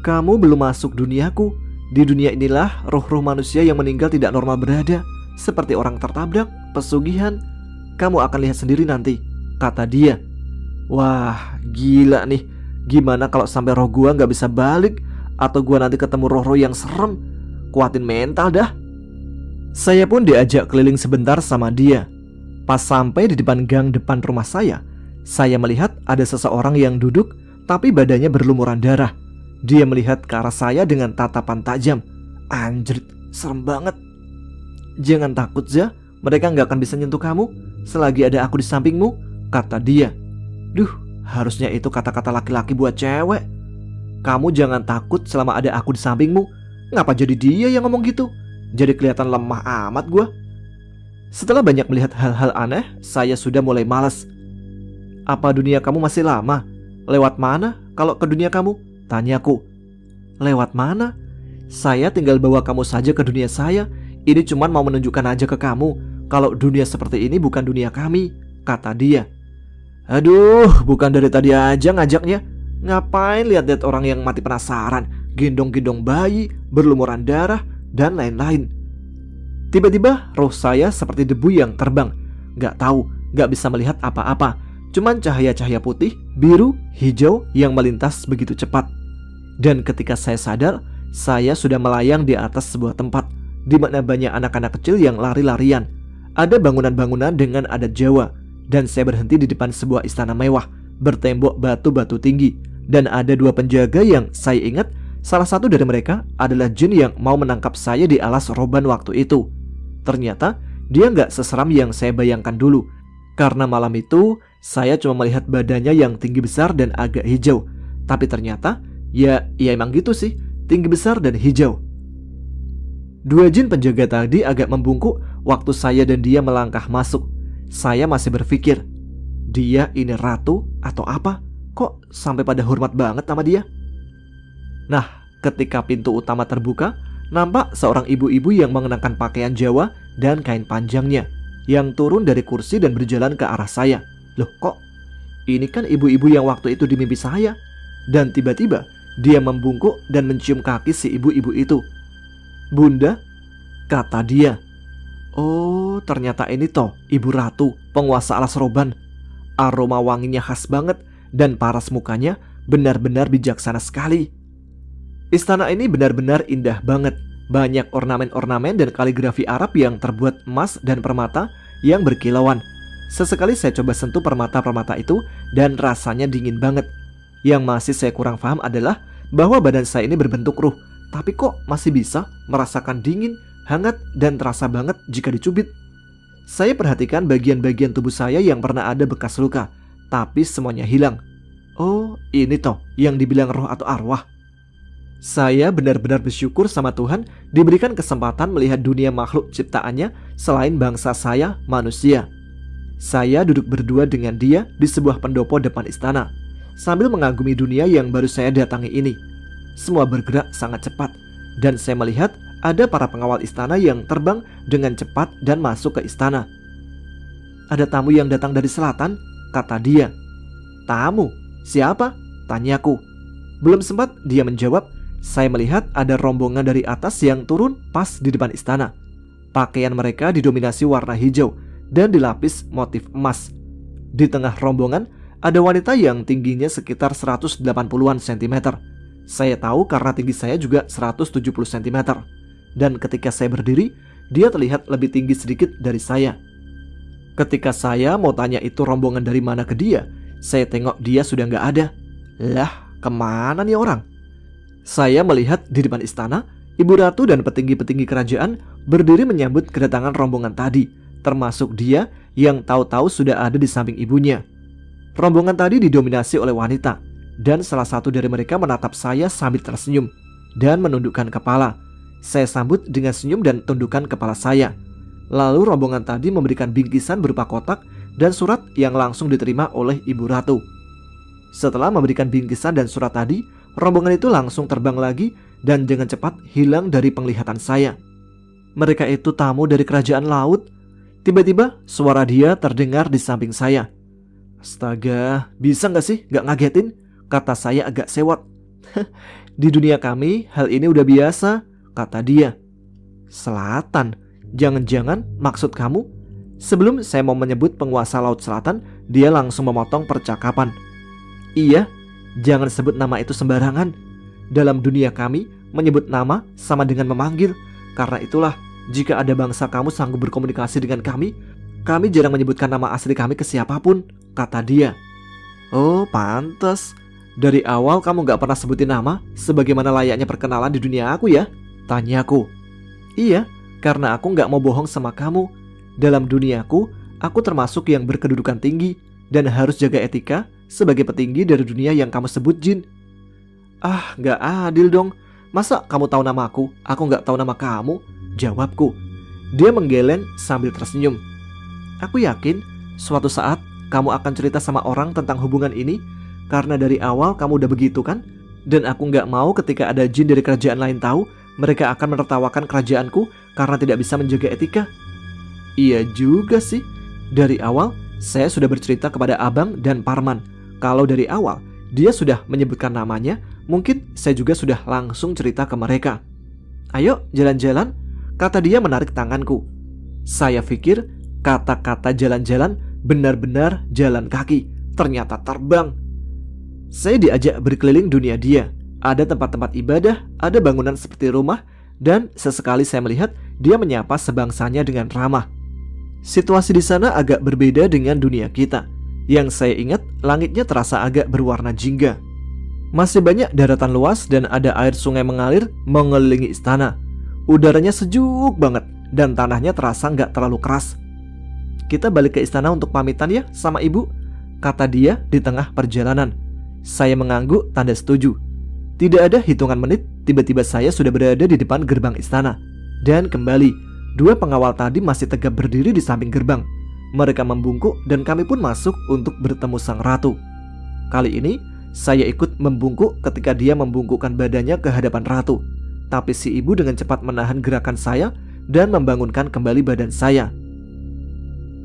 S1: Kamu belum masuk duniaku. Di dunia inilah roh-roh manusia yang meninggal tidak normal berada, seperti orang tertabrak, pesugihan. Kamu akan lihat sendiri nanti, kata dia. Wah, gila nih. Gimana kalau sampai roh gua gak bisa balik, atau gua nanti ketemu roh-roh yang serem? Kuatin mental dah. Saya pun diajak keliling sebentar sama dia. Pas sampai di depan gang depan rumah saya melihat ada seseorang yang duduk, tapi badannya berlumuran darah. Dia melihat ke arah saya dengan tatapan tajam. Anjrit, serem banget. Jangan takut, Zah. Mereka nggak akan bisa nyentuh kamu selagi ada aku di sampingmu, kata dia. Duh, harusnya itu kata-kata laki-laki buat cewek. Kamu jangan takut selama ada aku di sampingmu. Ngapa jadi dia yang ngomong gitu? Jadi kelihatan lemah amat gua. Setelah banyak melihat hal-hal aneh, saya sudah mulai malas. Apa dunia kamu masih lama? Lewat mana kalau ke dunia kamu? Tanyaku. Lewat mana? Saya tinggal bawa kamu saja ke dunia saya. Ini cuman mau menunjukkan aja ke kamu kalau dunia seperti ini bukan dunia kami, kata dia. Aduh, bukan dari tadi aja ngajaknya. Ngapain lihat-lihat orang yang mati penasaran, gendong-gendong bayi, berlumuran darah, dan lain-lain. Tiba-tiba roh saya seperti debu yang terbang. Gak tahu, gak bisa melihat apa-apa. Cuman cahaya-cahaya putih, biru, hijau yang melintas begitu cepat. Dan ketika saya sadar, saya sudah melayang di atas sebuah tempat di mana banyak anak-anak kecil yang lari-larian. Ada bangunan-bangunan dengan adat Jawa. Dan saya berhenti di depan sebuah istana mewah bertembok batu-batu tinggi. Dan ada dua penjaga yang saya ingat salah satu dari mereka adalah jin yang mau menangkap saya di alas roban waktu itu. Ternyata dia nggak seseram yang saya bayangkan dulu. Karena malam itu saya cuma melihat badannya yang tinggi besar dan agak hijau. Tapi ternyata ya emang gitu sih, tinggi besar dan hijau. Dua jin penjaga tadi agak membungkuk waktu saya dan dia melangkah masuk. Saya masih berpikir, dia ini ratu atau apa? Kok sampai pada hormat banget sama dia? Nah, ketika pintu utama terbuka, nampak seorang ibu-ibu yang mengenakan pakaian Jawa dan kain panjangnya, yang turun dari kursi dan berjalan ke arah saya. Loh kok, ini kan ibu-ibu yang waktu itu di mimpi saya. Dan tiba-tiba dia membungkuk dan mencium kaki si ibu-ibu itu. Bunda, kata dia. Oh, ternyata ini toh ibu ratu, penguasa alas roban. Aroma wanginya khas banget dan paras mukanya benar-benar bijaksana sekali. Istana ini benar-benar indah banget. Banyak ornamen-ornamen dan kaligrafi Arab yang terbuat emas dan permata yang berkilauan. Sesekali saya coba sentuh permata-permata itu dan rasanya dingin banget. Yang masih saya kurang paham adalah bahwa badan saya ini berbentuk ruh, tapi kok masih bisa merasakan dingin, hangat, dan terasa banget jika dicubit. Saya perhatikan bagian-bagian tubuh saya yang pernah ada bekas luka, tapi semuanya hilang. Oh, ini toh yang dibilang roh atau arwah. Saya benar-benar bersyukur sama Tuhan diberikan kesempatan melihat dunia makhluk ciptaannya selain bangsa saya, manusia. Saya duduk berdua dengan dia di sebuah pendopo depan istana, sambil mengagumi dunia yang baru saya datangi ini. Semua bergerak sangat cepat, dan saya melihat ada para pengawal istana yang terbang dengan cepat dan masuk ke istana. Ada tamu yang datang dari selatan, kata dia. Tamu? Siapa? Tanyaku. Belum sempat dia menjawab, saya melihat ada rombongan dari atas yang turun pas di depan istana. Pakaian mereka didominasi warna hijau dan dilapis motif emas. Di tengah rombongan ada wanita yang tingginya sekitar 180-an cm. Saya tahu karena tinggi saya juga 170 cm. Dan ketika saya berdiri, dia terlihat lebih tinggi sedikit dari saya. Ketika saya mau tanya itu rombongan dari mana ke dia, saya tengok dia sudah nggak ada. Lah, kemana nih orang? Saya melihat di depan istana, ibu ratu dan petinggi-petinggi kerajaan berdiri menyambut kedatangan rombongan tadi, termasuk dia yang tahu-tahu sudah ada di samping ibunya. Rombongan tadi didominasi oleh wanita, dan salah satu dari mereka menatap saya sambil tersenyum dan menundukkan kepala. Saya sambut dengan senyum dan tundukkan kepala saya. Lalu rombongan tadi memberikan bingkisan berupa kotak dan surat yang langsung diterima oleh ibu ratu. Setelah memberikan bingkisan dan surat tadi, rombongan itu langsung terbang lagi dan dengan cepat hilang dari penglihatan saya. Mereka itu tamu dari kerajaan laut. Tiba-tiba suara dia terdengar di samping saya. Astaga, bisa gak sih gak ngagetin? Kata saya agak sewot. Di dunia kami hal ini udah biasa, kata dia. Selatan? Jangan-jangan maksud kamu? Sebelum saya mau menyebut penguasa laut selatan, dia langsung memotong percakapan. Iya, jangan sebut nama itu sembarangan. Dalam dunia kami, menyebut nama sama dengan memanggil. Karena itulah, jika ada bangsa kamu sanggup berkomunikasi dengan kami jarang menyebutkan nama asli kami ke siapapun, kata dia. Oh, pantas. Dari awal kamu gak pernah sebutin nama sebagaimana layaknya perkenalan di dunia aku ya? Tanyaku. Iya, karena aku gak mau bohong sama kamu. Dalam duniaku, aku termasuk yang berkedudukan tinggi dan harus jaga etika sebagai petinggi dari dunia yang kamu sebut jin. Ah, gak adil dong. Masa kamu tahu nama aku gak tahu nama kamu? Jawabku. Dia menggeleng sambil tersenyum. Aku yakin suatu saat kamu akan cerita sama orang tentang hubungan ini, karena dari awal kamu udah begitu kan? Dan aku gak mau ketika ada jin dari kerajaan lain tahu, mereka akan menertawakan kerajaanku karena tidak bisa menjaga etika. Iya juga sih. Dari awal saya sudah bercerita kepada Abang dan Parman. Kalau dari awal dia sudah menyebutkan namanya, mungkin saya juga sudah langsung cerita ke mereka. Ayo jalan-jalan, kata dia menarik tanganku. Saya pikir kata-kata jalan-jalan benar-benar jalan kaki, ternyata terbang. Saya diajak berkeliling dunia dia. Ada tempat-tempat ibadah, ada bangunan seperti rumah, dan sesekali saya melihat dia menyapa sebangsanya dengan ramah. Situasi di sana agak berbeda dengan dunia kita. Yang saya ingat, langitnya terasa agak berwarna jingga. Masih banyak daratan luas dan ada air sungai mengalir mengelilingi istana. Udaranya sejuk banget dan tanahnya terasa nggak terlalu keras. Kita balik ke istana untuk pamitan ya sama ibu, kata dia di tengah perjalanan. Saya mengangguk tanda setuju. Tidak ada hitungan menit, tiba-tiba saya sudah berada di depan gerbang istana. Dan kembali, dua pengawal tadi masih tegap berdiri di samping gerbang. Mereka membungkuk dan kami pun masuk untuk bertemu sang ratu. Kali ini, saya ikut membungkuk ketika dia membungkukkan badannya ke hadapan ratu. Tapi si ibu dengan cepat menahan gerakan saya dan membangunkan kembali badan saya.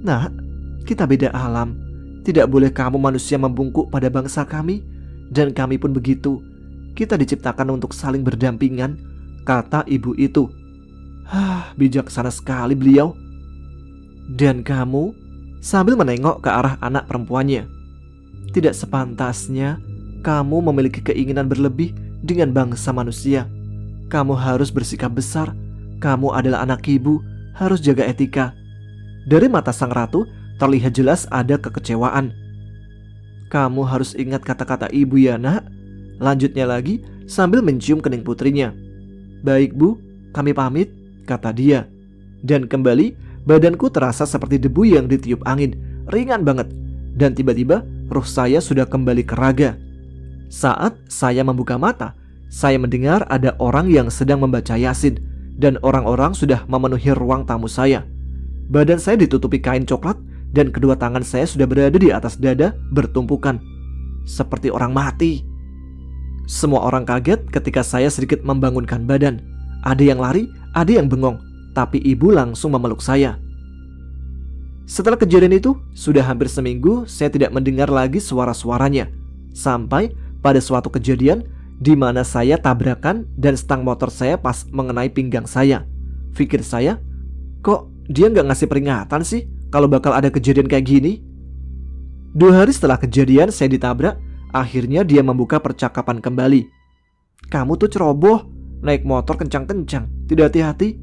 S1: Nak, kita beda alam. Tidak boleh kamu manusia membungkuk pada bangsa kami. Dan kami pun begitu. Kita diciptakan untuk saling berdampingan, kata ibu itu. Bijaksana sekali beliau. Dan kamu, sambil menengok ke arah anak perempuannya, tidak sepantasnya kamu memiliki keinginan berlebih dengan bangsa manusia. Kamu harus bersikap besar. Kamu adalah anak ibu, harus jaga etika. Dari mata sang ratu terlihat jelas ada kekecewaan. Kamu harus ingat kata-kata ibu ya nak, lanjutnya lagi sambil mencium kening putrinya. Baik bu, kami pamit, kata dia. Dan kembali badanku terasa seperti debu yang ditiup angin, ringan banget. Dan tiba-tiba ruh saya sudah kembali ke raga. Saat saya membuka mata, saya mendengar ada orang yang sedang membaca Yasin. Dan orang-orang sudah memenuhi ruang tamu saya. Badan saya ditutupi kain coklat dan kedua tangan saya sudah berada di atas dada bertumpukan, seperti orang mati. Semua orang kaget ketika saya sedikit membangunkan badan. Ada yang lari, ada yang bengong, tapi ibu langsung memeluk saya. Setelah kejadian itu, sudah hampir seminggu saya tidak mendengar lagi suara-suaranya. Sampai pada suatu kejadian di mana saya tabrakan dan stang motor saya pas mengenai pinggang saya. Pikir saya, kok dia nggak ngasih peringatan sih kalau bakal ada kejadian kayak gini? 2 hari setelah kejadian saya ditabrak. Akhirnya dia membuka percakapan kembali. Kamu tuh ceroboh, naik motor kencang-kencang, tidak hati-hati.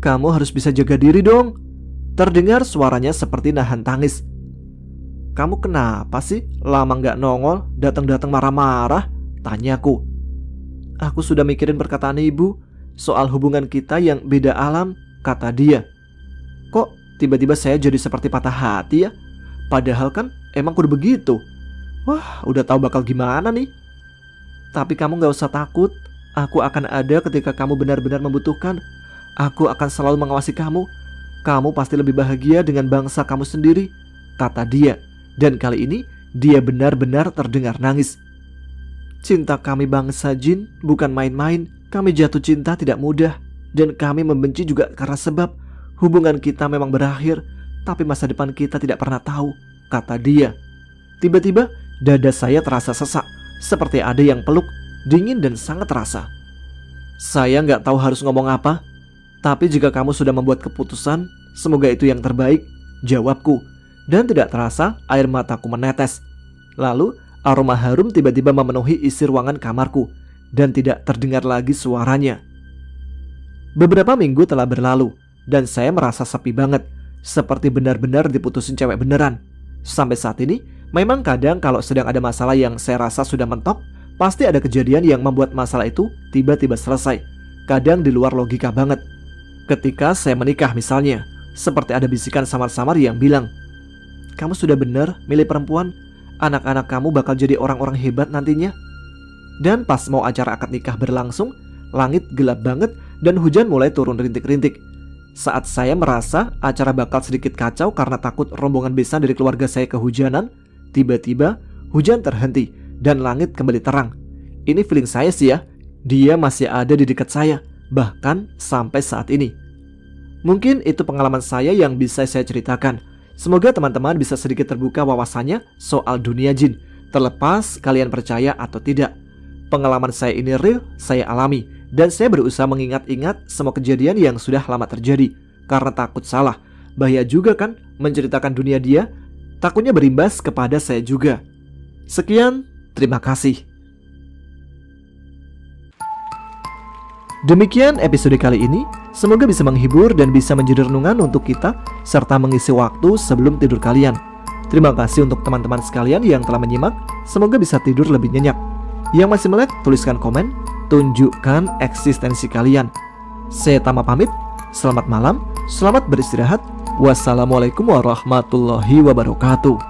S1: Kamu harus bisa jaga diri dong. Terdengar suaranya seperti nahan tangis. Kamu kenapa sih lama nggak nongol, datang-datang marah-marah? Tanyaku. Aku sudah mikirin perkataan ibu soal hubungan kita yang beda alam, kata dia. Kok tiba-tiba saya jadi seperti patah hati ya? Padahal kan emang kudu begitu. Wah, udah tahu bakal gimana nih. Tapi kamu gak usah takut. Aku akan ada ketika kamu benar-benar membutuhkan. Aku akan selalu mengawasi kamu. Kamu pasti lebih bahagia dengan bangsa kamu sendiri, kata dia. Dan kali ini dia benar-benar terdengar nangis. Cinta kami bangsa jin bukan main-main. Kami jatuh cinta tidak mudah. Dan kami membenci juga karena sebab hubungan kita memang berakhir, tapi masa depan kita tidak pernah tahu, kata dia. Tiba-tiba dada saya terasa sesak, seperti ada yang peluk, dingin dan sangat terasa. Saya nggak tahu harus ngomong apa, tapi jika kamu sudah membuat keputusan, semoga itu yang terbaik, jawabku. Dan tidak terasa air mataku menetes. Lalu aroma harum tiba-tiba memenuhi isi ruangan kamarku, dan tidak terdengar lagi suaranya. Beberapa minggu telah berlalu, dan saya merasa sepi banget, seperti benar-benar diputusin cewek beneran. Sampai saat ini, Memang kadang kalau sedang ada masalah yang saya rasa sudah mentok, pasti ada kejadian yang membuat masalah itu tiba-tiba selesai. Kadang di luar logika banget. Ketika saya menikah misalnya, seperti ada bisikan samar-samar yang bilang, "Kamu sudah benar milih perempuan, anak-anak kamu bakal jadi orang-orang hebat nantinya." Dan pas mau acara akad nikah berlangsung, langit gelap banget dan hujan mulai turun rintik-rintik. Saat saya merasa acara bakal sedikit kacau karena takut rombongan besan dari keluarga saya kehujanan, tiba-tiba hujan terhenti dan langit kembali terang. Ini feeling saya sih ya, dia masih ada di dekat saya, bahkan sampai saat ini. Mungkin itu pengalaman saya yang bisa saya ceritakan. Semoga teman-teman bisa sedikit terbuka wawasannya soal dunia jin, terlepas kalian percaya atau tidak. Pengalaman saya ini real, saya alami, dan saya berusaha mengingat-ingat semua kejadian yang sudah lama terjadi. Karena takut salah, bahaya juga kan menceritakan dunia dia, takutnya berimbas kepada saya juga. Sekian, terima kasih. Demikian episode kali ini, semoga bisa menghibur dan bisa menjadi renungan untuk kita, serta mengisi waktu sebelum tidur kalian. Terima kasih untuk teman-teman sekalian yang telah menyimak, semoga bisa tidur lebih nyenyak. Yang masih melek, tuliskan komen, tunjukkan eksistensi kalian. Saya Tama pamit, selamat malam, selamat beristirahat. Wassalamualaikum warahmatullahi wabarakatuh.